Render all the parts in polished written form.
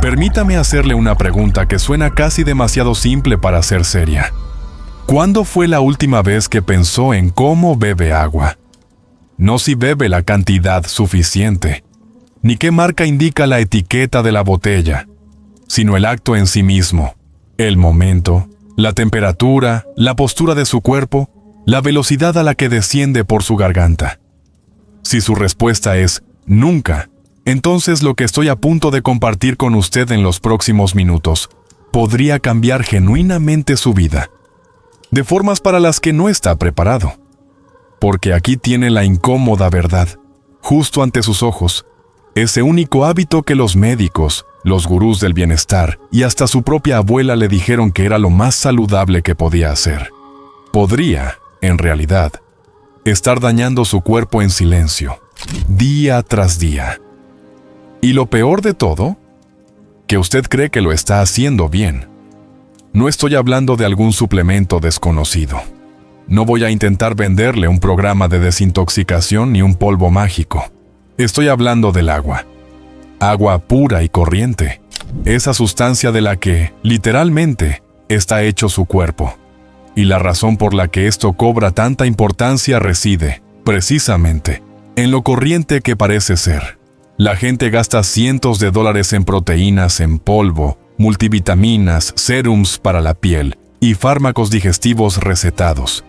Permítame hacerle una pregunta que suena casi demasiado simple para ser seria. ¿Cuándo fue la última vez que pensó en cómo bebe agua? No si bebe la cantidad suficiente, ni qué marca indica la etiqueta de la botella, sino el acto en sí mismo, el momento, la temperatura, la postura de su cuerpo, la velocidad a la que desciende por su garganta. Si su respuesta es nunca, entonces lo que estoy a punto de compartir con usted en los próximos minutos podría cambiar genuinamente su vida, de formas para las que no está preparado. Porque aquí tiene la incómoda verdad, justo ante sus ojos, ese único hábito que los médicos, los gurús del bienestar y hasta su propia abuela le dijeron que era lo más saludable que podía hacer. Podría, en realidad, estar dañando su cuerpo en silencio, día tras día. Y lo peor de todo, que usted cree que lo está haciendo bien. No estoy hablando de algún suplemento desconocido. No voy a intentar venderle un programa de desintoxicación ni un polvo mágico. Estoy hablando del agua. Agua pura y corriente. Esa sustancia de la que, literalmente, está hecho su cuerpo. Y la razón por la que esto cobra tanta importancia reside, precisamente, en lo corriente que parece ser. La gente gasta cientos de dólares en proteínas en polvo, multivitaminas, serums para la piel y fármacos digestivos recetados.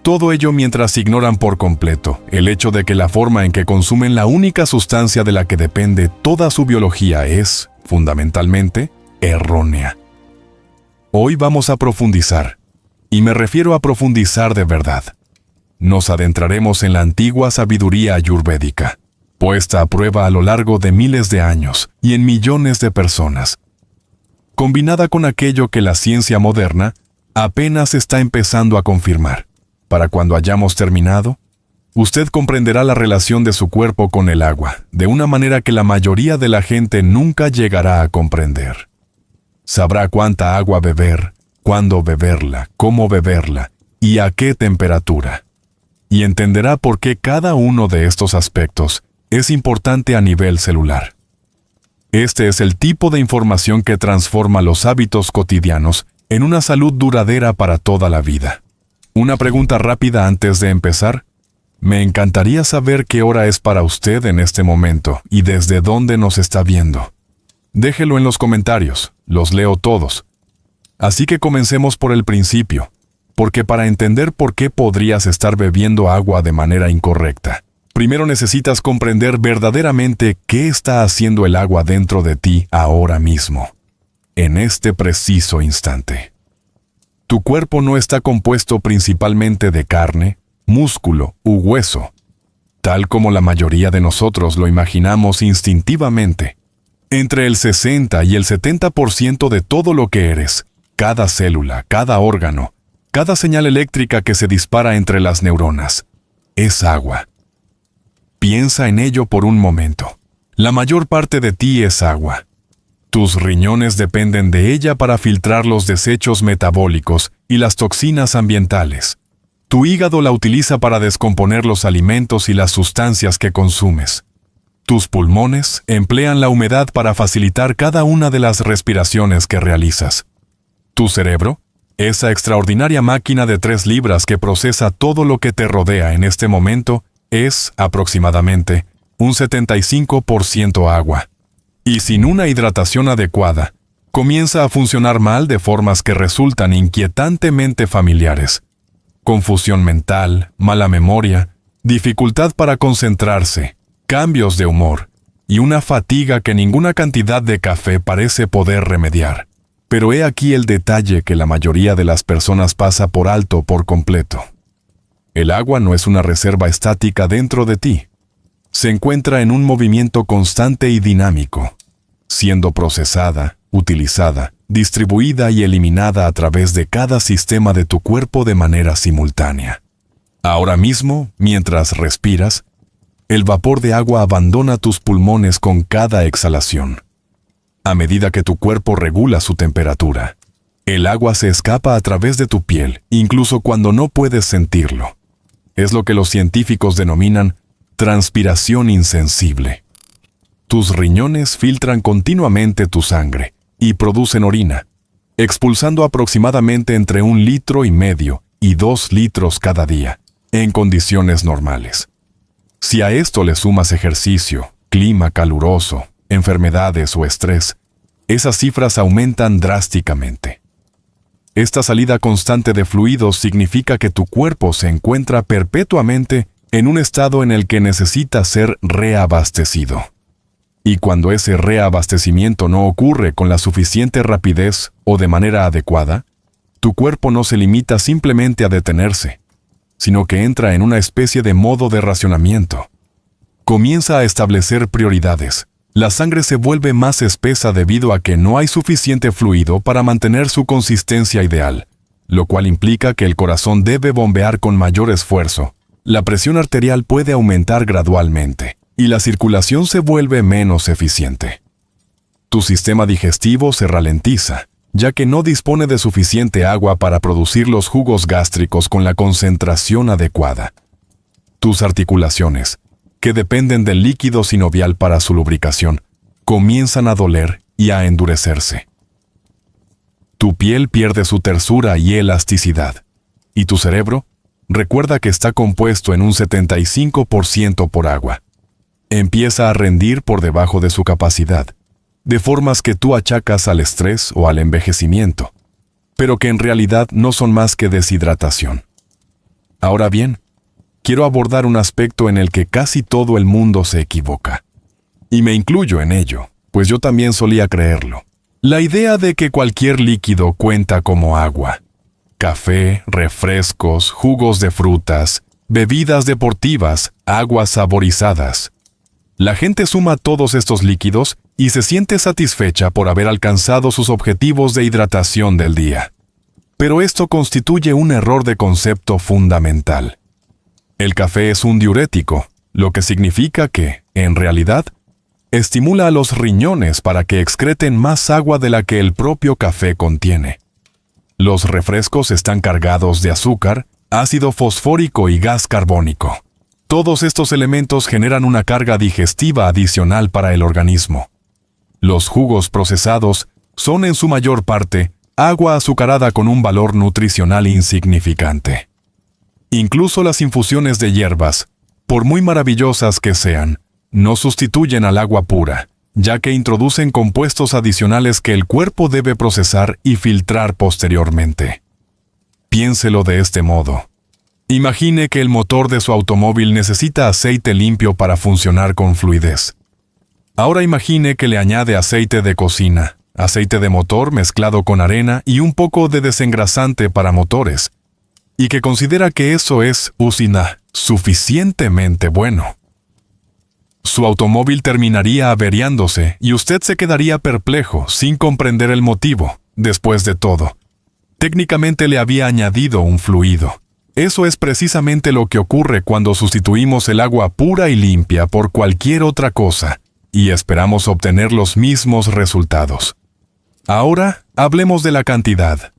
Todo ello mientras ignoran por completo el hecho de que la forma en que consumen la única sustancia de la que depende toda su biología es, fundamentalmente, errónea. Hoy vamos a profundizar, y me refiero a profundizar de verdad. Nos adentraremos en la antigua sabiduría ayurvédica, puesta a prueba a lo largo de miles de años y en millones de personas, combinada con aquello que la ciencia moderna apenas está empezando a confirmar. Para cuando hayamos terminado, usted comprenderá la relación de su cuerpo con el agua, de una manera que la mayoría de la gente nunca llegará a comprender. Sabrá cuánta agua beber, cuándo beberla, cómo beberla y a qué temperatura. Y entenderá por qué cada uno de estos aspectos es importante a nivel celular. Este es el tipo de información que transforma los hábitos cotidianos en una salud duradera para toda la vida. Una pregunta rápida antes de empezar. Me encantaría saber qué hora es para usted en este momento y desde dónde nos está viendo. Déjelo en los comentarios, los leo todos. Así que comencemos por el principio, porque para entender por qué podrías estar bebiendo agua de manera incorrecta, primero necesitas comprender verdaderamente qué está haciendo el agua dentro de ti ahora mismo, en este preciso instante. Tu cuerpo no está compuesto principalmente de carne, músculo u hueso, tal como la mayoría de nosotros lo imaginamos instintivamente. Entre el 60 y el 70% de todo lo que eres, cada célula, cada órgano, cada señal eléctrica que se dispara entre las neuronas, es agua. Piensa en ello por un momento. La mayor parte de ti es agua. Tus riñones dependen de ella para filtrar los desechos metabólicos y las toxinas ambientales. Tu hígado la utiliza para descomponer los alimentos y las sustancias que consumes. Tus pulmones emplean la humedad para facilitar cada una de las respiraciones que realizas. Tu cerebro, esa extraordinaria máquina de 3 libras que procesa todo lo que te rodea en este momento, es, aproximadamente, un 75% agua. Y sin una hidratación adecuada, comienza a funcionar mal de formas que resultan inquietantemente familiares. Confusión mental, mala memoria, dificultad para concentrarse, cambios de humor y una fatiga que ninguna cantidad de café parece poder remediar. Pero he aquí el detalle que la mayoría de las personas pasa por alto por completo. El agua no es una reserva estática dentro de ti. Se encuentra en un movimiento constante y dinámico, siendo procesada, utilizada, distribuida y eliminada a través de cada sistema de tu cuerpo de manera simultánea. Ahora mismo, mientras respiras, el vapor de agua abandona tus pulmones con cada exhalación. A medida que tu cuerpo regula su temperatura, el agua se escapa a través de tu piel, incluso cuando no puedes sentirlo. Es lo que los científicos denominan transpiración insensible. Tus riñones filtran continuamente tu sangre y producen orina, expulsando aproximadamente entre 1,5 litros y 2 litros cada día, en condiciones normales. Si a esto le sumas ejercicio, clima caluroso, enfermedades o estrés, esas cifras aumentan drásticamente. Esta salida constante de fluidos significa que tu cuerpo se encuentra perpetuamente en un estado en el que necesita ser reabastecido. Y cuando ese reabastecimiento no ocurre con la suficiente rapidez o de manera adecuada, tu cuerpo no se limita simplemente a detenerse, sino que entra en una especie de modo de racionamiento. Comienza a establecer prioridades. La sangre se vuelve más espesa debido a que no hay suficiente fluido para mantener su consistencia ideal, lo cual implica que el corazón debe bombear con mayor esfuerzo. La presión arterial puede aumentar gradualmente y la circulación se vuelve menos eficiente. Tu sistema digestivo se ralentiza, ya que no dispone de suficiente agua para producir los jugos gástricos con la concentración adecuada. Tus articulaciones, que dependen del líquido sinovial para su lubricación, comienzan a doler y a endurecerse. Tu piel pierde su tersura y elasticidad, y tu cerebro, recuerda que está compuesto en un 75% por agua, empieza a rendir por debajo de su capacidad, de formas que tú achacas al estrés o al envejecimiento, pero que en realidad no son más que deshidratación. Ahora bien, quiero abordar un aspecto en el que casi todo el mundo se equivoca. Y me incluyo en ello, pues yo también solía creerlo. La idea de que cualquier líquido cuenta como agua. Café, refrescos, jugos de frutas, bebidas deportivas, aguas saborizadas. La gente suma todos estos líquidos y se siente satisfecha por haber alcanzado sus objetivos de hidratación del día. Pero esto constituye un error de concepto fundamental. El café es un diurético, lo que significa que, en realidad, estimula a los riñones para que excreten más agua de la que el propio café contiene. Los refrescos están cargados de azúcar, ácido fosfórico y gas carbónico. Todos estos elementos generan una carga digestiva adicional para el organismo. Los jugos procesados son en su mayor parte agua azucarada con un valor nutricional insignificante. Incluso las infusiones de hierbas, por muy maravillosas que sean, no sustituyen al agua pura, ya que introducen compuestos adicionales que el cuerpo debe procesar y filtrar posteriormente. Piénselo de este modo. Imagine que el motor de su automóvil necesita aceite limpio para funcionar con fluidez. Ahora imagine que le añade aceite de cocina, aceite de motor mezclado con arena y un poco de desengrasante para motores, y que considera que eso es suficientemente bueno. Su automóvil terminaría averiándose y usted se quedaría perplejo, sin comprender el motivo. Después de todo, técnicamente le había añadido un fluido. Eso es precisamente lo que ocurre cuando sustituimos el agua pura y limpia por cualquier otra cosa y esperamos obtener los mismos resultados. Ahora, hablemos de la cantidad,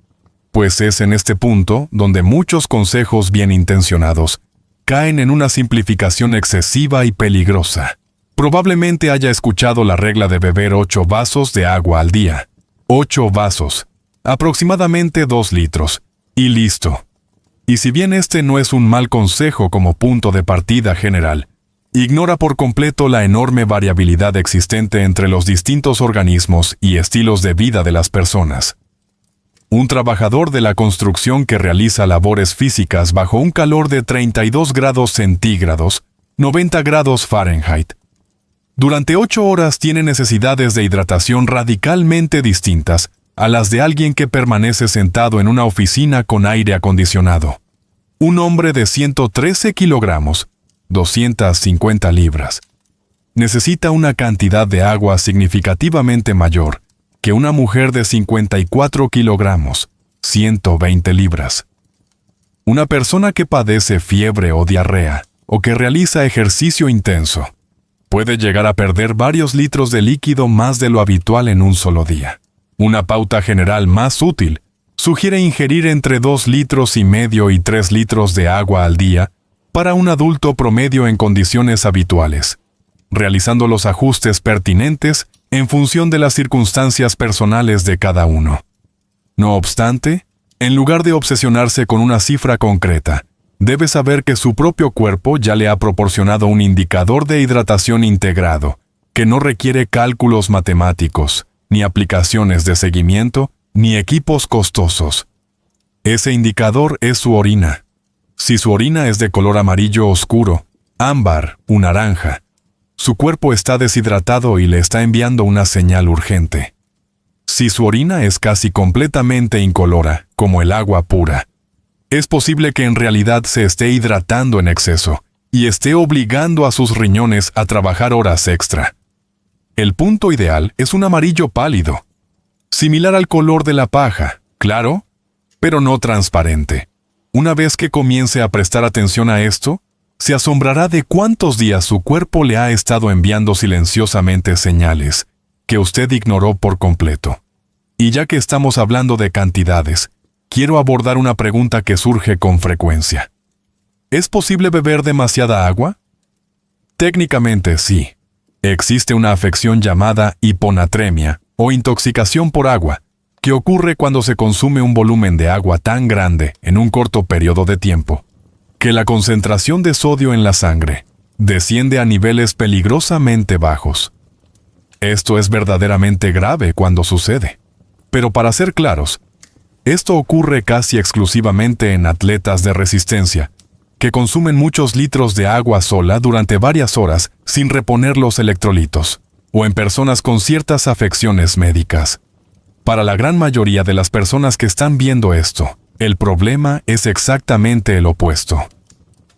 pues es en este punto donde muchos consejos bien intencionados caen en una simplificación excesiva y peligrosa. Probablemente haya escuchado la regla de beber 8 vasos de agua al día. 8 vasos, aproximadamente 2 litros, y listo. Y si bien este no es un mal consejo como punto de partida general, ignora por completo la enorme variabilidad existente entre los distintos organismos y estilos de vida de las personas. Un trabajador de la construcción que realiza labores físicas bajo un calor de 32 grados centígrados, 90 grados Fahrenheit, durante 8 horas tiene necesidades de hidratación radicalmente distintas a las de alguien que permanece sentado en una oficina con aire acondicionado. Un hombre de 113 kilogramos, 250 libras, necesita una cantidad de agua significativamente mayor que una mujer de 54 kilogramos, 120 libras. Una persona que padece fiebre o diarrea, o que realiza ejercicio intenso, puede llegar a perder varios litros de líquido más de lo habitual en un solo día. Una pauta general más útil sugiere ingerir entre 2,5 litros y 3 litros de agua al día para un adulto promedio en condiciones habituales. realizando los ajustes pertinentes en función de las circunstancias personales de cada uno. No obstante, en lugar de obsesionarse con una cifra concreta, debe saber que su propio cuerpo ya le ha proporcionado un indicador de hidratación integrado, que no requiere cálculos matemáticos, ni aplicaciones de seguimiento, ni equipos costosos. Ese indicador es su orina. Si su orina es de color amarillo oscuro, ámbar o naranja, su cuerpo está deshidratado y le está enviando una señal urgente. Si su orina es casi completamente incolora, como el agua pura, es posible que en realidad se esté hidratando en exceso y esté obligando a sus riñones a trabajar horas extra. El punto ideal es un amarillo pálido, similar al color de la paja, claro, pero no transparente. Una vez que comience a prestar atención a esto, se asombrará de cuántos días su cuerpo le ha estado enviando silenciosamente señales que usted ignoró por completo. Y ya que estamos hablando de cantidades, quiero abordar una pregunta que surge con frecuencia. ¿Es posible beber demasiada agua? Técnicamente sí. Existe una afección llamada hiponatremia o intoxicación por agua, que ocurre cuando se consume un volumen de agua tan grande en un corto periodo de tiempo, que la concentración de sodio en la sangre desciende a niveles peligrosamente bajos. Esto es verdaderamente grave cuando sucede. Pero para ser claros, esto ocurre casi exclusivamente en atletas de resistencia, que consumen muchos litros de agua sola durante varias horas sin reponer los electrolitos, o en personas con ciertas afecciones médicas. Para la gran mayoría de las personas que están viendo esto, el problema es exactamente el opuesto.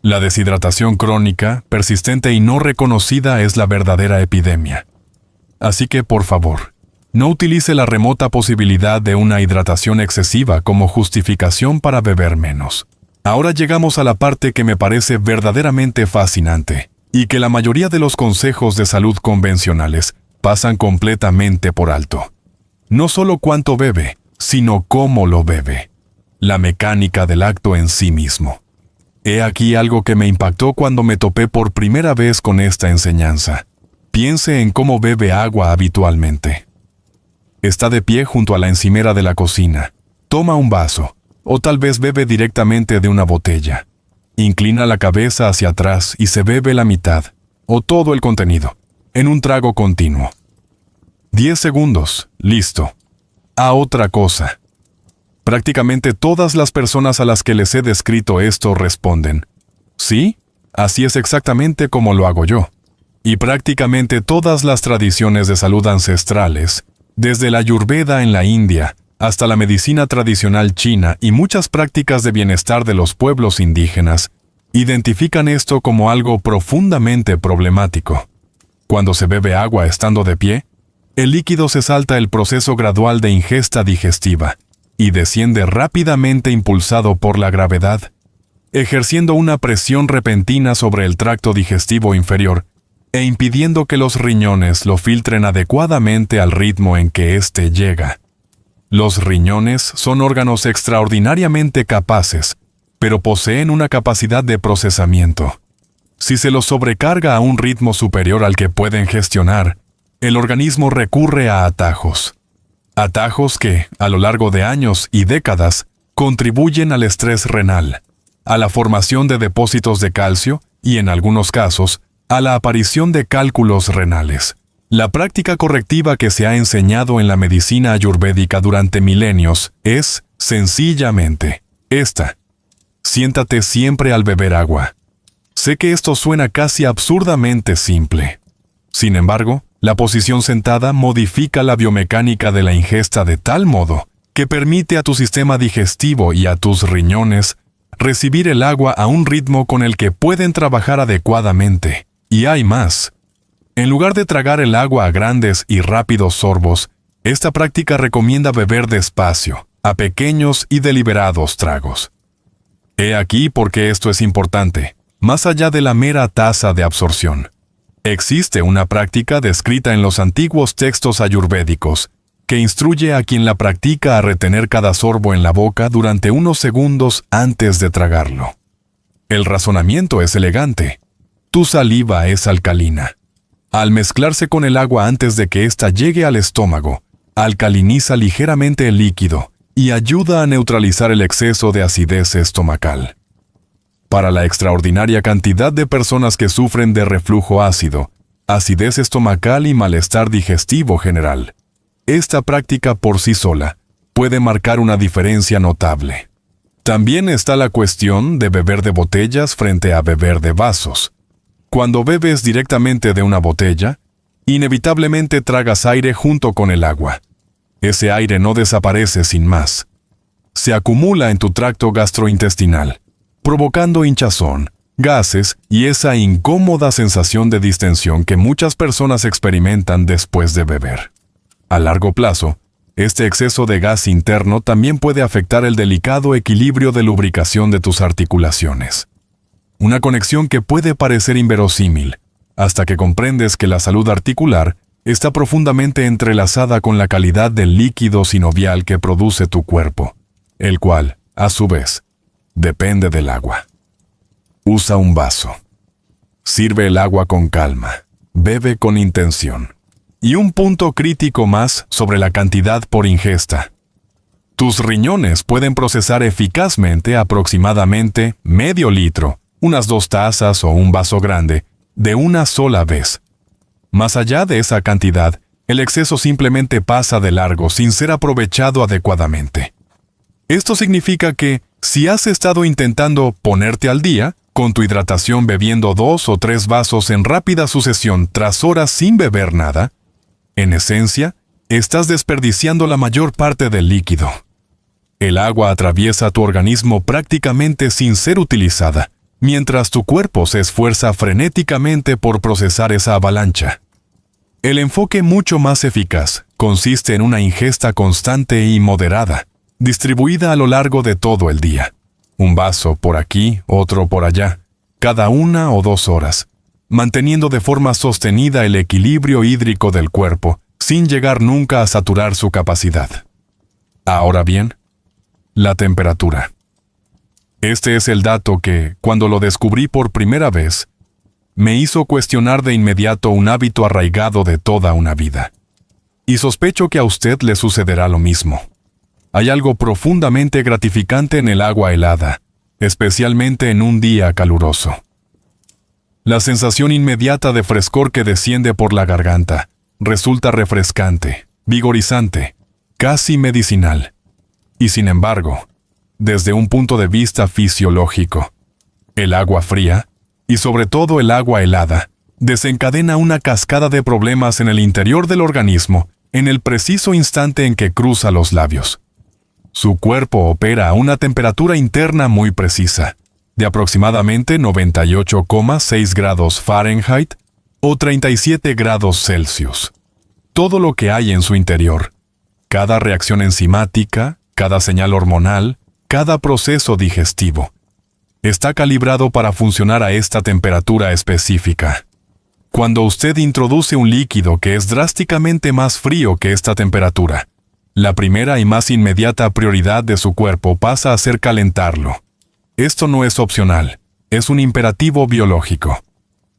La deshidratación crónica, persistente y no reconocida es la verdadera epidemia. Así que, por favor, no utilice la remota posibilidad de una hidratación excesiva como justificación para beber menos. Ahora llegamos a la parte que me parece verdaderamente fascinante, y que la mayoría de los consejos de salud convencionales pasan completamente por alto. No solo cuánto bebe, sino cómo lo bebe. La mecánica del acto en sí mismo. He aquí algo que me impactó cuando me topé por primera vez con esta enseñanza. Piense en cómo bebe agua habitualmente. Está de pie junto a la encimera de la cocina. Toma un vaso, o tal vez bebe directamente de una botella. Inclina la cabeza hacia atrás y se bebe la mitad, o todo el contenido, en un trago continuo. 10 segundos, listo. A otra cosa. Prácticamente todas las personas a las que les he descrito esto responden, sí, así es exactamente como lo hago yo. Y prácticamente todas las tradiciones de salud ancestrales, desde la Ayurveda en la India hasta la medicina tradicional china y muchas prácticas de bienestar de los pueblos indígenas, identifican esto como algo profundamente problemático. Cuando se bebe agua estando de pie, el líquido se salta el proceso gradual de ingesta digestiva y desciende rápidamente impulsado por la gravedad, ejerciendo una presión repentina sobre el tracto digestivo inferior e impidiendo que los riñones lo filtren adecuadamente al ritmo en que éste llega. Los riñones son órganos extraordinariamente capaces, pero poseen una capacidad de procesamiento. Si se los sobrecarga a un ritmo superior al que pueden gestionar, el organismo recurre a atajos. Atajos que, a lo largo de años y décadas, contribuyen al estrés renal, a la formación de depósitos de calcio y, en algunos casos, a la aparición de cálculos renales. La práctica correctiva que se ha enseñado en la medicina ayurvédica durante milenios es, sencillamente, esta. Siéntate siempre al beber agua. Sé que esto suena casi absurdamente simple. Sin embargo, la posición sentada modifica la biomecánica de la ingesta de tal modo que permite a tu sistema digestivo y a tus riñones recibir el agua a un ritmo con el que pueden trabajar adecuadamente. Y hay más. En lugar de tragar el agua a grandes y rápidos sorbos, esta práctica recomienda beber despacio, a pequeños y deliberados tragos. He aquí por qué esto es importante, más allá de la mera tasa de absorción. Existe una práctica descrita en los antiguos textos ayurvédicos que instruye a quien la practica a retener cada sorbo en la boca durante unos segundos antes de tragarlo. El razonamiento es elegante. Tu saliva es alcalina. Al mezclarse con el agua antes de que ésta llegue al estómago, alcaliniza ligeramente el líquido y ayuda a neutralizar el exceso de acidez estomacal. Para la extraordinaria cantidad de personas que sufren de reflujo ácido, acidez estomacal y malestar digestivo general, esta práctica por sí sola puede marcar una diferencia notable. También está la cuestión de beber de botellas frente a beber de vasos. Cuando bebes directamente de una botella, inevitablemente tragas aire junto con el agua. Ese aire no desaparece sin más. Se acumula en tu tracto gastrointestinal, provocando hinchazón, gases y esa incómoda sensación de distensión que muchas personas experimentan después de beber. A largo plazo, este exceso de gas interno también puede afectar el delicado equilibrio de lubricación de tus articulaciones. Una conexión que puede parecer inverosímil, hasta que comprendes que la salud articular está profundamente entrelazada con la calidad del líquido sinovial que produce tu cuerpo, el cual, a su vez, depende del agua. Usa un vaso. Sirve el agua con calma. Bebe con intención. Y un punto crítico más sobre la cantidad por ingesta. Tus riñones pueden procesar eficazmente aproximadamente medio litro, unas 2 tazas o un vaso grande, de una sola vez. Más allá de esa cantidad, el exceso simplemente pasa de largo sin ser aprovechado adecuadamente. Esto significa que, si has estado intentando ponerte al día, con tu hidratación bebiendo 2 o 3 vasos en rápida sucesión tras horas sin beber nada, en esencia, estás desperdiciando la mayor parte del líquido. El agua atraviesa tu organismo prácticamente sin ser utilizada, mientras tu cuerpo se esfuerza frenéticamente por procesar esa avalancha. El enfoque mucho más eficaz consiste en una ingesta constante y moderada, distribuida a lo largo de todo el día. Un vaso por aquí, otro por allá, cada 1 o 2 horas, manteniendo de forma sostenida el equilibrio hídrico del cuerpo, sin llegar nunca a saturar su capacidad. Ahora bien, la temperatura. Este es el dato que, cuando lo descubrí por primera vez, me hizo cuestionar de inmediato un hábito arraigado de toda una vida. Y sospecho que a usted le sucederá lo mismo. Hay algo profundamente gratificante en el agua helada, especialmente en un día caluroso. La sensación inmediata de frescor que desciende por la garganta resulta refrescante, vigorizante, casi medicinal. Y sin embargo, desde un punto de vista fisiológico, el agua fría, y sobre todo el agua helada, desencadena una cascada de problemas en el interior del organismo en el preciso instante en que cruza los labios. Su cuerpo opera a una temperatura interna muy precisa, de aproximadamente 98,6 grados Fahrenheit o 37 grados Celsius. Todo lo que hay en su interior, cada reacción enzimática, cada señal hormonal, cada proceso digestivo, está calibrado para funcionar a esta temperatura específica. Cuando usted introduce un líquido que es drásticamente más frío que esta temperatura, la primera y más inmediata prioridad de su cuerpo pasa a ser calentarlo. Esto no es opcional, es un imperativo biológico.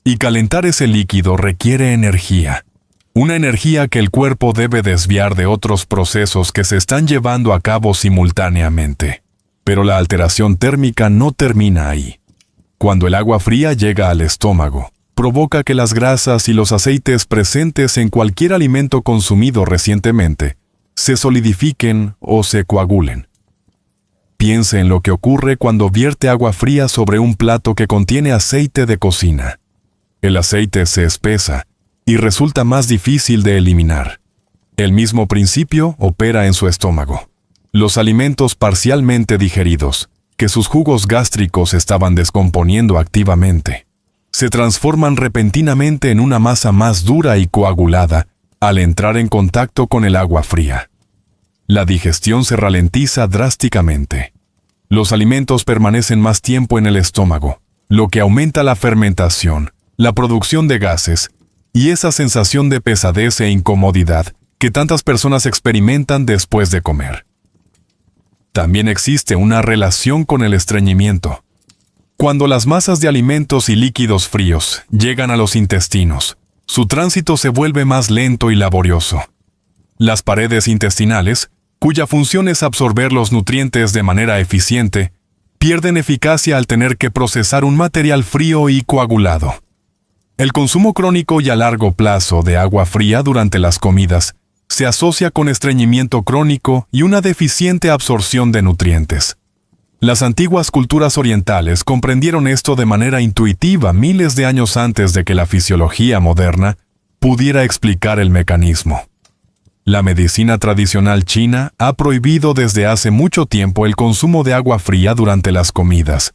Y calentar ese líquido requiere energía. Una energía que el cuerpo debe desviar de otros procesos que se están llevando a cabo simultáneamente. Pero la alteración térmica no termina ahí. Cuando el agua fría llega al estómago, provoca que las grasas y los aceites presentes en cualquier alimento consumido recientemente se solidifiquen o se coagulen. Piense en lo que ocurre cuando vierte agua fría sobre un plato que contiene aceite de cocina. El aceite se espesa y resulta más difícil de eliminar. El mismo principio opera en su estómago. Los alimentos parcialmente digeridos, que sus jugos gástricos estaban descomponiendo activamente, se transforman repentinamente en una masa más dura y coagulada al entrar en contacto con el agua fría. La digestión se ralentiza drásticamente. Los alimentos permanecen más tiempo en el estómago, lo que aumenta la fermentación, la producción de gases y esa sensación de pesadez e incomodidad que tantas personas experimentan después de comer. También existe una relación con el estreñimiento. Cuando las masas de alimentos y líquidos fríos llegan a los intestinos, su tránsito se vuelve más lento y laborioso. Las paredes intestinales, cuya función es absorber los nutrientes de manera eficiente, pierden eficacia al tener que procesar un material frío y coagulado. El consumo crónico y a largo plazo de agua fría durante las comidas se asocia con estreñimiento crónico y una deficiente absorción de nutrientes. Las antiguas culturas orientales comprendieron esto de manera intuitiva miles de años antes de que la fisiología moderna pudiera explicar el mecanismo. La medicina tradicional china ha prohibido desde hace mucho tiempo el consumo de agua fría durante las comidas.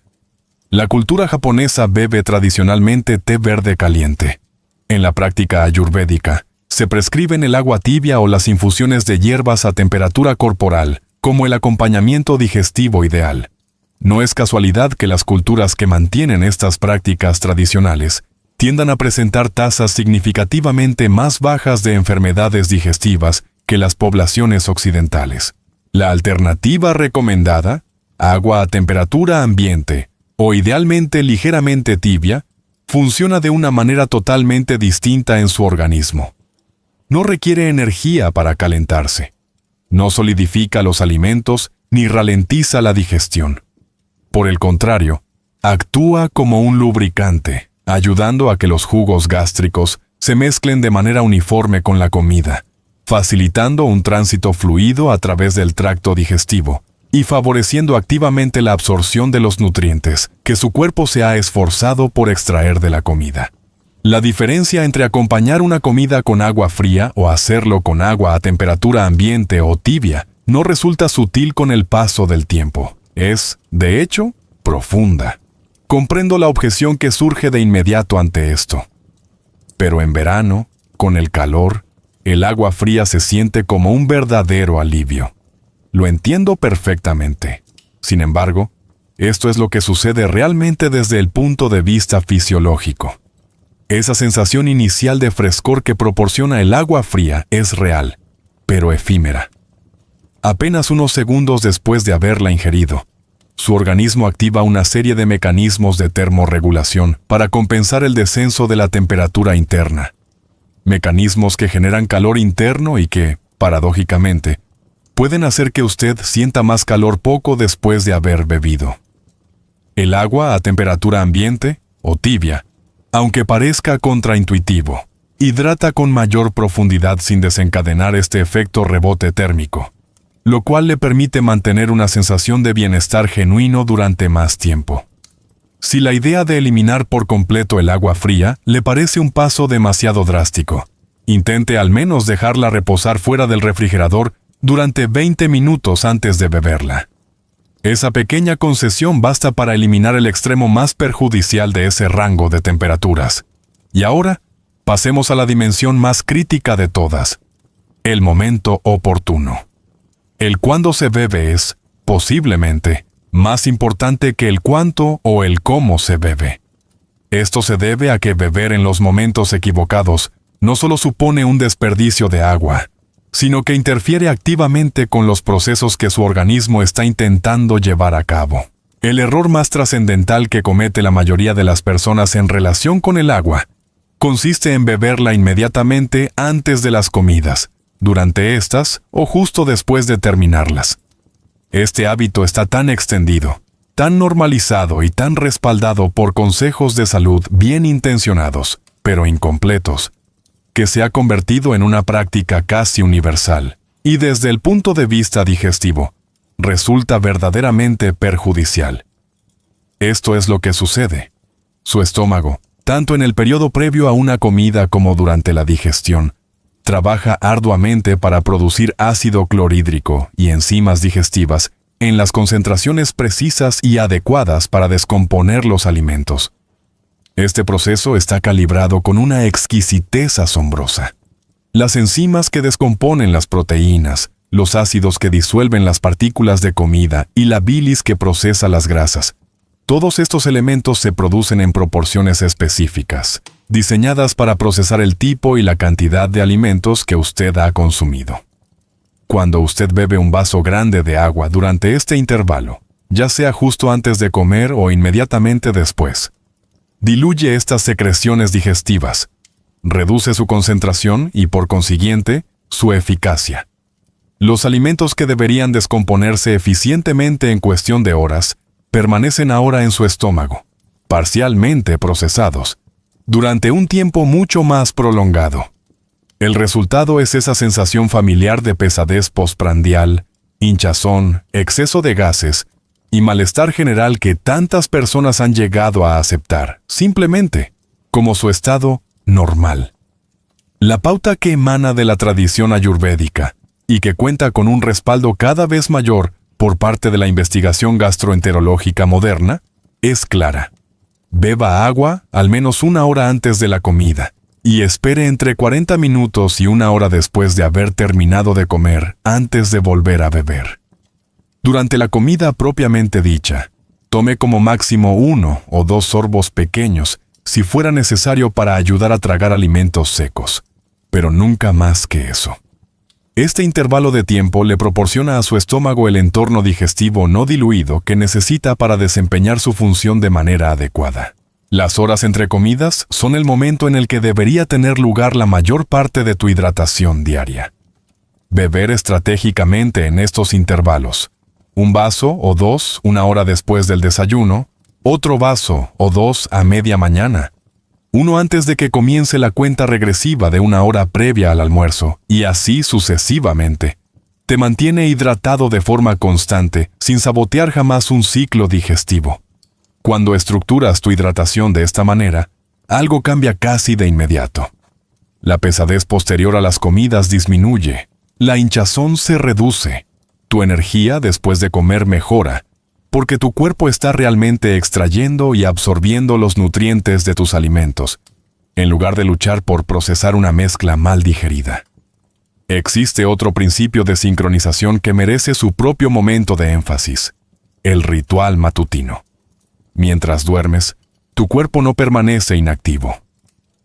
La cultura japonesa bebe tradicionalmente té verde caliente. En la práctica ayurvédica, se prescriben el agua tibia o las infusiones de hierbas a temperatura corporal como el acompañamiento digestivo ideal. No es casualidad que las culturas que mantienen estas prácticas tradicionales tiendan a presentar tasas significativamente más bajas de enfermedades digestivas que las poblaciones occidentales. La alternativa recomendada, agua a temperatura ambiente, o idealmente ligeramente tibia, funciona de una manera totalmente distinta en su organismo. No requiere energía para calentarse. No solidifica los alimentos ni ralentiza la digestión. Por el contrario, actúa como un lubricante, ayudando a que los jugos gástricos se mezclen de manera uniforme con la comida, facilitando un tránsito fluido a través del tracto digestivo y favoreciendo activamente la absorción de los nutrientes que su cuerpo se ha esforzado por extraer de la comida. La diferencia entre acompañar una comida con agua fría o hacerlo con agua a temperatura ambiente o tibia no resulta sutil con el paso del tiempo. Es, de hecho, profunda. Comprendo la objeción que surge de inmediato ante esto. Pero en verano, con el calor, el agua fría se siente como un verdadero alivio. Lo entiendo perfectamente. Sin embargo, esto es lo que sucede realmente desde el punto de vista fisiológico. Esa sensación inicial de frescor que proporciona el agua fría es real, pero efímera. Apenas unos segundos después de haberla ingerido, su organismo activa una serie de mecanismos de termorregulación para compensar el descenso de la temperatura interna. Mecanismos que generan calor interno y que, paradójicamente, pueden hacer que usted sienta más calor poco después de haber bebido. El agua a temperatura ambiente, o tibia, aunque parezca contraintuitivo, hidrata con mayor profundidad sin desencadenar este efecto rebote térmico, lo cual le permite mantener una sensación de bienestar genuino durante más tiempo. Si la idea de eliminar por completo el agua fría le parece un paso demasiado drástico, intente al menos dejarla reposar fuera del refrigerador durante 20 minutos antes de beberla. Esa pequeña concesión basta para eliminar el extremo más perjudicial de ese rango de temperaturas. Y ahora, pasemos a la dimensión más crítica de todas: el momento oportuno. El cuándo se bebe es, posiblemente, más importante que el cuánto o el cómo se bebe. Esto se debe a que beber en los momentos equivocados no solo supone un desperdicio de agua, sino que interfiere activamente con los procesos que su organismo está intentando llevar a cabo. El error más trascendental que comete la mayoría de las personas en relación con el agua consiste en beberla inmediatamente antes de las comidas, durante estas o justo después de terminarlas. Este hábito está tan extendido, tan normalizado y tan respaldado por consejos de salud bien intencionados, pero incompletos, que se ha convertido en una práctica casi universal, y desde el punto de vista digestivo, resulta verdaderamente perjudicial. Esto es lo que sucede. Su estómago, tanto en el periodo previo a una comida como durante la digestión, trabaja arduamente para producir ácido clorhídrico y enzimas digestivas en las concentraciones precisas y adecuadas para descomponer los alimentos. Este proceso está calibrado con una exquisitez asombrosa. Las enzimas que descomponen las proteínas, los ácidos que disuelven las partículas de comida y la bilis que procesa las grasas, todos estos elementos se producen en proporciones específicas, diseñadas para procesar el tipo y la cantidad de alimentos que usted ha consumido. Cuando usted bebe un vaso grande de agua durante este intervalo, ya sea justo antes de comer o inmediatamente después, diluye estas secreciones digestivas, reduce su concentración y, por consiguiente, su eficacia. Los alimentos que deberían descomponerse eficientemente en cuestión de horas permanecen ahora en su estómago, parcialmente procesados, durante un tiempo mucho más prolongado. El resultado es esa sensación familiar de pesadez postprandial, hinchazón, exceso de gases y malestar general que tantas personas han llegado a aceptar, simplemente, como su estado normal. La pauta que emana de la tradición ayurvédica y que cuenta con un respaldo cada vez mayor por parte de la investigación gastroenterológica moderna es clara. Beba agua al menos 1 hora antes de la comida y espere entre 40 minutos y 1 hora después de haber terminado de comer antes de volver a beber. Durante la comida propiamente dicha, tome como máximo 1 o 2 sorbos pequeños si fuera necesario para ayudar a tragar alimentos secos, pero nunca más que eso. Este intervalo de tiempo le proporciona a su estómago el entorno digestivo no diluido que necesita para desempeñar su función de manera adecuada. Las horas entre comidas son el momento en el que debería tener lugar la mayor parte de tu hidratación diaria. Beber estratégicamente en estos intervalos. 1 vaso o 2 1 hora después del desayuno, otro vaso o 2 a media mañana, 1 antes de que comience la cuenta regresiva de 1 hora previa al almuerzo, y así sucesivamente. Te mantiene hidratado de forma constante, sin sabotear jamás un ciclo digestivo. Cuando estructuras tu hidratación de esta manera, algo cambia casi de inmediato. La pesadez posterior a las comidas disminuye, la hinchazón se reduce, tu energía después de comer mejora, porque tu cuerpo está realmente extrayendo y absorbiendo los nutrientes de tus alimentos, en lugar de luchar por procesar una mezcla mal digerida. Existe otro principio de sincronización que merece su propio momento de énfasis: el ritual matutino. Mientras duermes, tu cuerpo no permanece inactivo.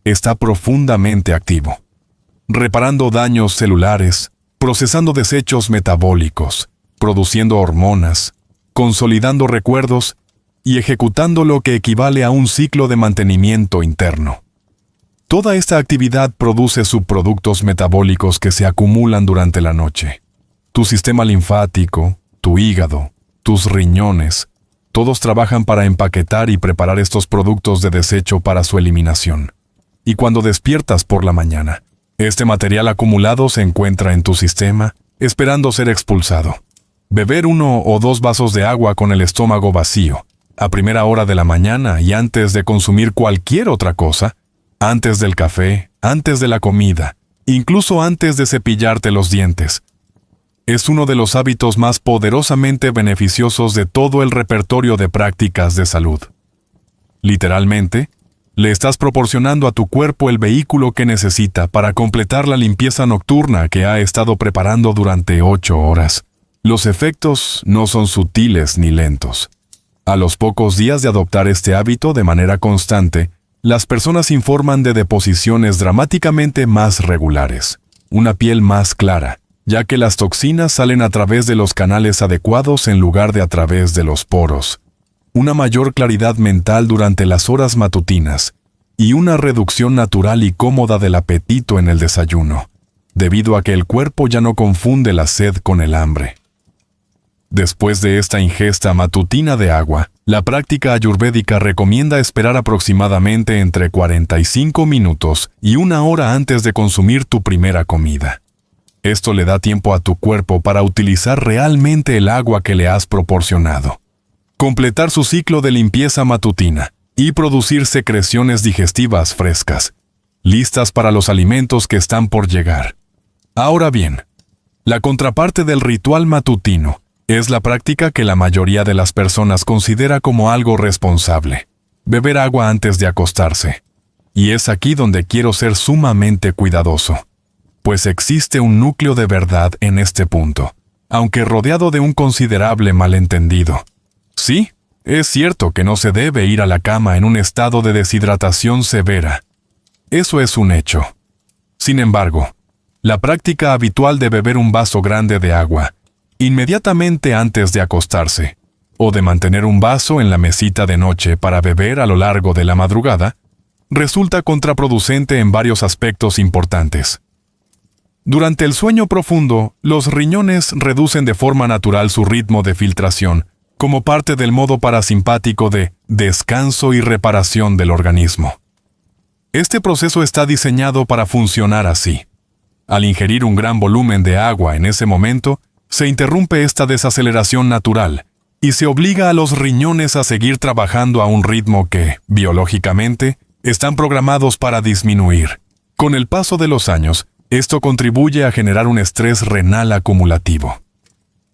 Está profundamente activo, reparando daños celulares, procesando desechos metabólicos, produciendo hormonas, consolidando recuerdos y ejecutando lo que equivale a un ciclo de mantenimiento interno. Toda esta actividad produce subproductos metabólicos que se acumulan durante la noche. Tu sistema linfático, tu hígado, tus riñones, todos trabajan para empaquetar y preparar estos productos de desecho para su eliminación. Y cuando despiertas por la mañana, este material acumulado se encuentra en tu sistema, esperando ser expulsado. Beber 1 o 2 vasos de agua con el estómago vacío, a primera hora de la mañana y antes de consumir cualquier otra cosa, antes del café, antes de la comida, incluso antes de cepillarte los dientes, es uno de los hábitos más poderosamente beneficiosos de todo el repertorio de prácticas de salud. Literalmente, le estás proporcionando a tu cuerpo el vehículo que necesita para completar la limpieza nocturna que ha estado preparando durante 8 horas. Los efectos no son sutiles ni lentos. A los pocos días de adoptar este hábito de manera constante, las personas informan de deposiciones dramáticamente más regulares, una piel más clara, ya que las toxinas salen a través de los canales adecuados en lugar de a través de los poros, una mayor claridad mental durante las horas matutinas y una reducción natural y cómoda del apetito en el desayuno, debido a que el cuerpo ya no confunde la sed con el hambre. Después de esta ingesta matutina de agua, la práctica ayurvédica recomienda esperar aproximadamente entre 45 minutos y 1 hora antes de consumir tu primera comida. Esto le da tiempo a tu cuerpo para utilizar realmente el agua que le has proporcionado, completar su ciclo de limpieza matutina y producir secreciones digestivas frescas, listas para los alimentos que están por llegar. Ahora bien, la contraparte del ritual matutino es la práctica que la mayoría de las personas considera como algo responsable: beber agua antes de acostarse. Y es aquí donde quiero ser sumamente cuidadoso, pues existe un núcleo de verdad en este punto, aunque rodeado de un considerable malentendido. Sí, es cierto que no se debe ir a la cama en un estado de deshidratación severa. Eso es un hecho. Sin embargo, la práctica habitual de beber un vaso grande de agua inmediatamente antes de acostarse, o de mantener un vaso en la mesita de noche para beber a lo largo de la madrugada, resulta contraproducente en varios aspectos importantes. Durante el sueño profundo, los riñones reducen de forma natural su ritmo de filtración, como parte del modo parasimpático de descanso y reparación del organismo. Este proceso está diseñado para funcionar así. Al ingerir un gran volumen de agua en ese momento, se interrumpe esta desaceleración natural y se obliga a los riñones a seguir trabajando a un ritmo que, biológicamente, están programados para disminuir. Con el paso de los años, esto contribuye a generar un estrés renal acumulativo.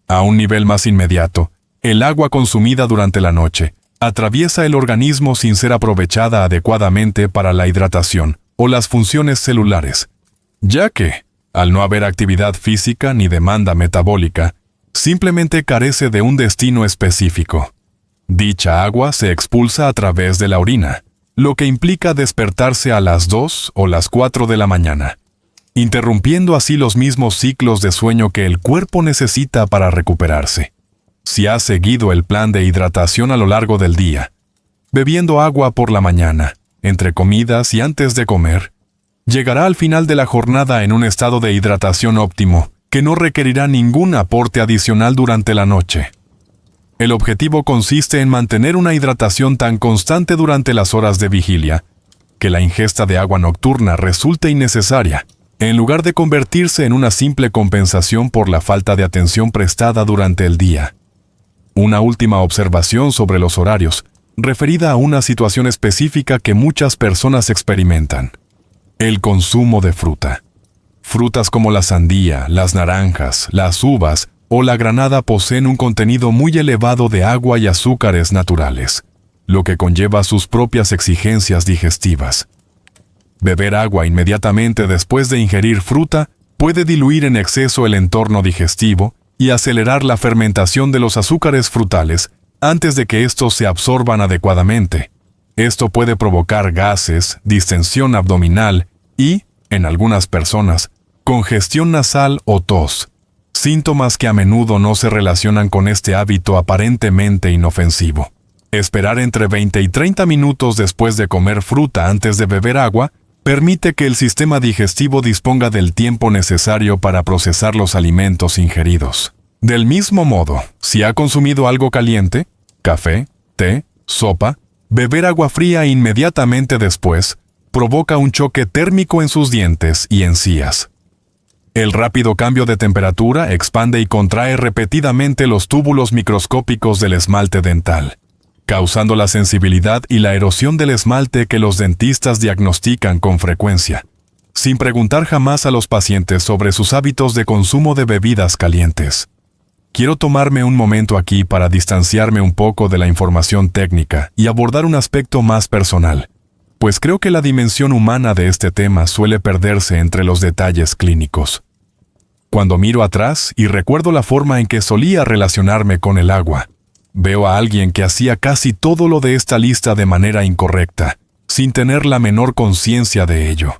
A un nivel más inmediato, el agua consumida durante la noche atraviesa el organismo sin ser aprovechada adecuadamente para la hidratación o las funciones celulares, ya que, al no haber actividad física ni demanda metabólica, simplemente carece de un destino específico. Dicha agua se expulsa a través de la orina, lo que implica despertarse a las 2 o las 4 de la mañana, interrumpiendo así los mismos ciclos de sueño que el cuerpo necesita para recuperarse. Si has seguido el plan de hidratación a lo largo del día, bebiendo agua por la mañana, entre comidas y antes de comer, llegará al final de la jornada en un estado de hidratación óptimo, que no requerirá ningún aporte adicional durante la noche. El objetivo consiste en mantener una hidratación tan constante durante las horas de vigilia, que la ingesta de agua nocturna resulte innecesaria, en lugar de convertirse en una simple compensación por la falta de atención prestada durante el día. Una última observación sobre los horarios, referida a una situación específica que muchas personas experimentan: el consumo de fruta. Frutas como la sandía, las naranjas, las uvas o la granada poseen un contenido muy elevado de agua y azúcares naturales, lo que conlleva sus propias exigencias digestivas. Beber agua inmediatamente después de ingerir fruta puede diluir en exceso el entorno digestivo y acelerar la fermentación de los azúcares frutales antes de que estos se absorban adecuadamente. Esto puede provocar gases, distensión abdominal y, en algunas personas, congestión nasal o tos, síntomas que a menudo no se relacionan con este hábito aparentemente inofensivo. Esperar entre 20 y 30 minutos después de comer fruta antes de beber agua permite que el sistema digestivo disponga del tiempo necesario para procesar los alimentos ingeridos. Del mismo modo, si ha consumido algo caliente, café, té, sopa, beber agua fría inmediatamente después provoca un choque térmico en sus dientes y encías. El rápido cambio de temperatura expande y contrae repetidamente los túbulos microscópicos del esmalte dental, causando la sensibilidad y la erosión del esmalte que los dentistas diagnostican con frecuencia, sin preguntar jamás a los pacientes sobre sus hábitos de consumo de bebidas calientes. Quiero tomarme un momento aquí para distanciarme un poco de la información técnica y abordar un aspecto más personal, pues creo que la dimensión humana de este tema suele perderse entre los detalles clínicos. Cuando miro atrás y recuerdo la forma en que solía relacionarme con el agua, veo a alguien que hacía casi todo lo de esta lista de manera incorrecta, sin tener la menor conciencia de ello.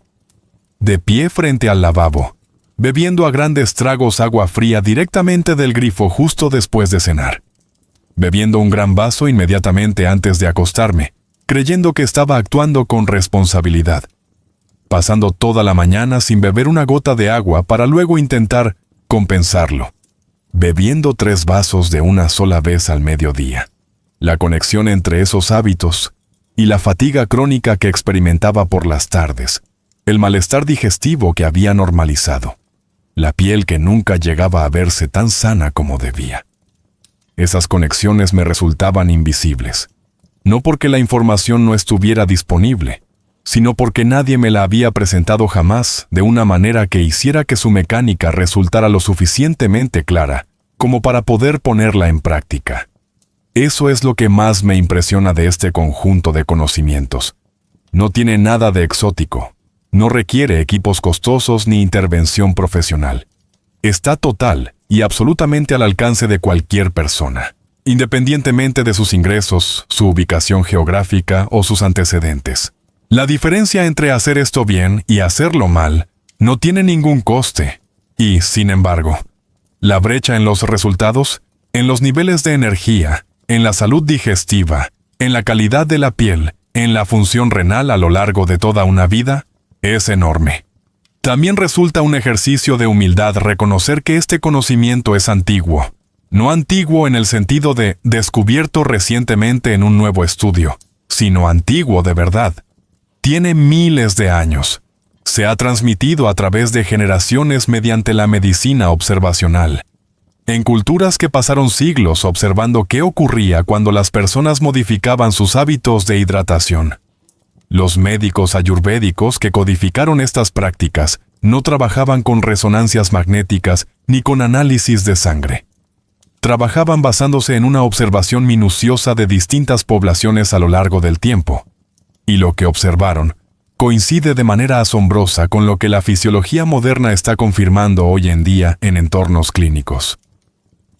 De pie frente al lavabo, bebiendo a grandes tragos agua fría directamente del grifo justo después de cenar. Bebiendo un gran vaso inmediatamente antes de acostarme, creyendo que estaba actuando con responsabilidad. Pasando toda la mañana sin beber una gota de agua para luego intentar compensarlo, bebiendo 3 vasos de una sola vez al mediodía. La conexión entre esos hábitos y la fatiga crónica que experimentaba por las tardes, el malestar digestivo que había normalizado, la piel que nunca llegaba a verse tan sana como debía. Esas conexiones me resultaban invisibles, no porque la información no estuviera disponible, sino porque nadie me la había presentado jamás de una manera que hiciera que su mecánica resultara lo suficientemente clara como para poder ponerla en práctica. Eso es lo que más me impresiona de este conjunto de conocimientos. No tiene nada de exótico, no requiere equipos costosos ni intervención profesional. Está total y absolutamente al alcance de cualquier persona, independientemente de sus ingresos, su ubicación geográfica o sus antecedentes. La diferencia entre hacer esto bien y hacerlo mal no tiene ningún coste, y, sin embargo, la brecha en los resultados, en los niveles de energía, en la salud digestiva, en la calidad de la piel, en la función renal a lo largo de toda una vida es enorme. También resulta un ejercicio de humildad reconocer que este conocimiento es antiguo. No antiguo en el sentido de descubierto recientemente en un nuevo estudio, sino antiguo de verdad. Tiene miles de años. Se ha transmitido a través de generaciones mediante la medicina observacional. En culturas que pasaron siglos observando qué ocurría cuando las personas modificaban sus hábitos de hidratación. Los médicos ayurvédicos que codificaron estas prácticas no trabajaban con resonancias magnéticas ni con análisis de sangre. Trabajaban basándose en una observación minuciosa de distintas poblaciones a lo largo del tiempo. Y lo que observaron coincide de manera asombrosa con lo que la fisiología moderna está confirmando hoy en día en entornos clínicos.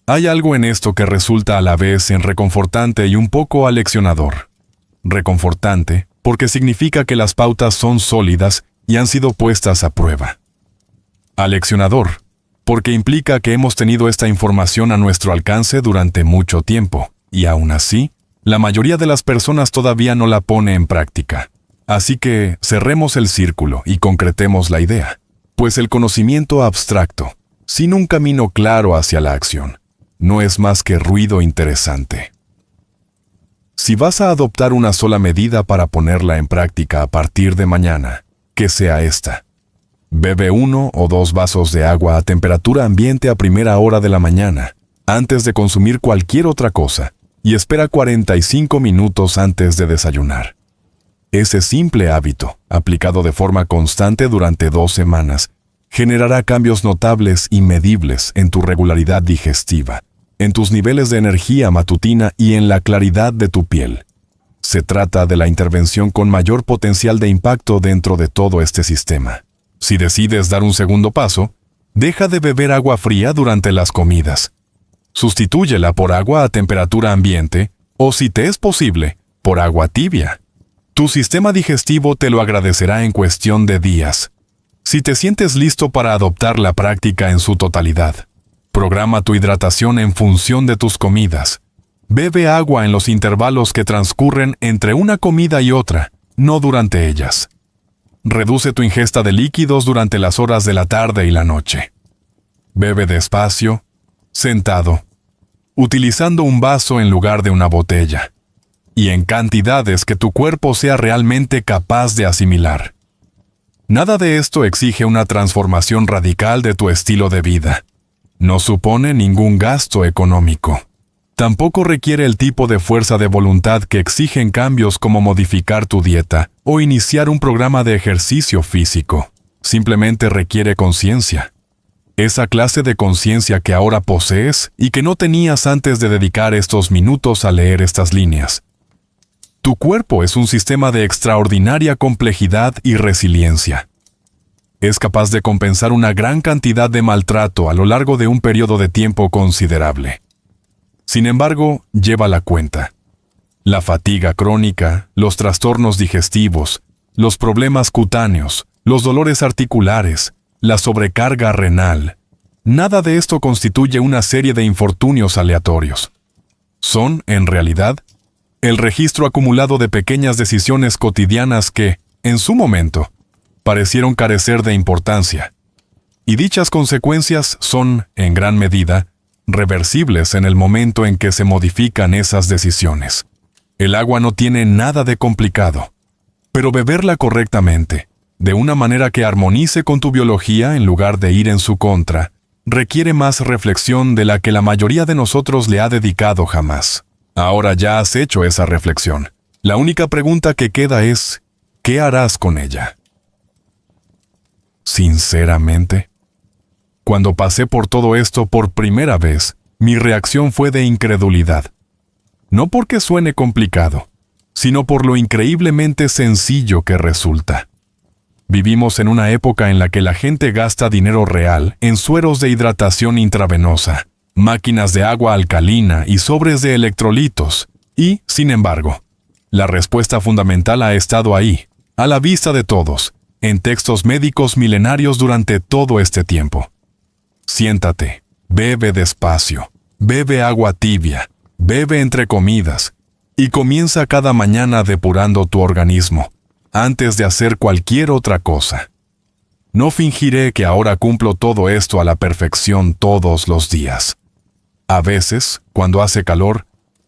Hay algo en esto que resulta a la vez en reconfortante y un poco aleccionador. Reconfortante porque significa que las pautas son sólidas y han sido puestas a prueba. Aleccionador porque implica que hemos tenido esta información a nuestro alcance durante mucho tiempo, y aún así, la mayoría de las personas todavía no la pone en práctica. Así que cerremos el círculo y concretemos la idea, pues el conocimiento abstracto, sin un camino claro hacia la acción, no es más que ruido interesante. Si vas a adoptar una sola medida para ponerla en práctica a partir de mañana, que sea esta. Bebe 1 o 2 vasos de agua a temperatura ambiente a primera hora de la mañana, antes de consumir cualquier otra cosa, y espera 45 minutos antes de desayunar. Ese simple hábito, aplicado de forma constante durante 2 semanas, generará cambios notables y medibles en tu regularidad digestiva, en tus niveles de energía matutina y en la claridad de tu piel. Se trata de la intervención con mayor potencial de impacto dentro de todo este sistema. Si decides dar un segundo paso, deja de beber agua fría durante las comidas. Sustitúyela por agua a temperatura ambiente o, si te es posible, por agua tibia. Tu sistema digestivo te lo agradecerá en cuestión de días. Si te sientes listo para adoptar la práctica en su totalidad, programa tu hidratación en función de tus comidas. Bebe agua en los intervalos que transcurren entre una comida y otra, no durante ellas. Reduce tu ingesta de líquidos durante las horas de la tarde y la noche. Bebe despacio, sentado, utilizando un vaso en lugar de una botella, y en cantidades que tu cuerpo sea realmente capaz de asimilar. Nada de esto exige una transformación radical de tu estilo de vida. No supone ningún gasto económico. Tampoco requiere el tipo de fuerza de voluntad que exigen cambios como modificar tu dieta o iniciar un programa de ejercicio físico. Simplemente requiere conciencia. Esa clase de conciencia que ahora posees y que no tenías antes de dedicar estos minutos a leer estas líneas. Tu cuerpo es un sistema de extraordinaria complejidad y resiliencia. Es capaz de compensar una gran cantidad de maltrato a lo largo de un periodo de tiempo considerable. Sin embargo, lleva la cuenta. La fatiga crónica, los trastornos digestivos, los problemas cutáneos, los dolores articulares, la sobrecarga renal. Nada de esto constituye una serie de infortunios aleatorios. Son, en realidad, el registro acumulado de pequeñas decisiones cotidianas que, en su momento, parecieron carecer de importancia. Y dichas consecuencias son, en gran medida, reversibles en el momento en que se modifican esas decisiones. El agua no tiene nada de complicado, pero beberla correctamente, de una manera que armonice con tu biología en lugar de ir en su contra, requiere más reflexión de la que la mayoría de nosotros le ha dedicado jamás. Ahora ya has hecho esa reflexión. La única pregunta que queda es, ¿qué harás con ella? Sinceramente, cuando pasé por todo esto por primera vez, mi reacción fue de incredulidad. No porque suene complicado, sino por lo increíblemente sencillo que resulta. Vivimos en una época en la que la gente gasta dinero real en sueros de hidratación intravenosa, máquinas de agua alcalina y sobres de electrolitos, y, sin embargo, la respuesta fundamental ha estado ahí, a la vista de todos, en textos médicos milenarios durante todo este tiempo. Siéntate, bebe despacio, bebe agua tibia, bebe entre comidas, Y comienza cada mañana depurando tu organismo, antes de hacer cualquier otra cosa. No fingiré que ahora cumplo todo esto a la perfección todos los días. A veces, cuando hace calor,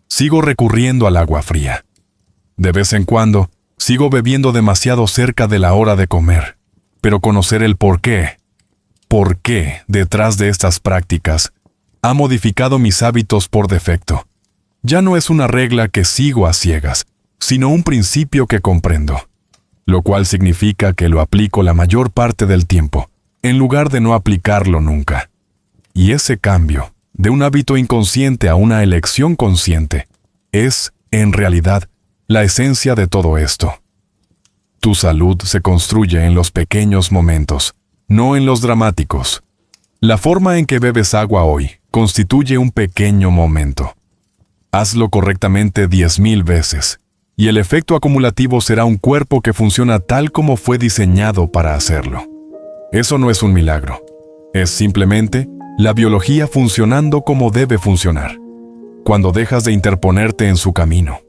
sigo recurriendo al agua fría. De vez en cuando, sigo bebiendo demasiado cerca de la hora de comer. Pero conocer el por qué detrás de estas prácticas, ha modificado mis hábitos por defecto. Ya no es una regla que sigo a ciegas, sino un principio que comprendo, lo cual significa que lo aplico la mayor parte del tiempo, en lugar de no aplicarlo nunca. Y ese cambio, de un hábito inconsciente a una elección consciente, es, en realidad, la esencia de todo esto. Tu salud se construye en los pequeños momentos, no en los dramáticos. La forma en que bebes agua hoy constituye un pequeño momento. Hazlo correctamente 10,000 veces, y el efecto acumulativo será un cuerpo que funciona tal como fue diseñado para hacerlo. Eso no es un milagro. Es simplemente la biología funcionando como debe funcionar, cuando dejas de interponerte en su camino.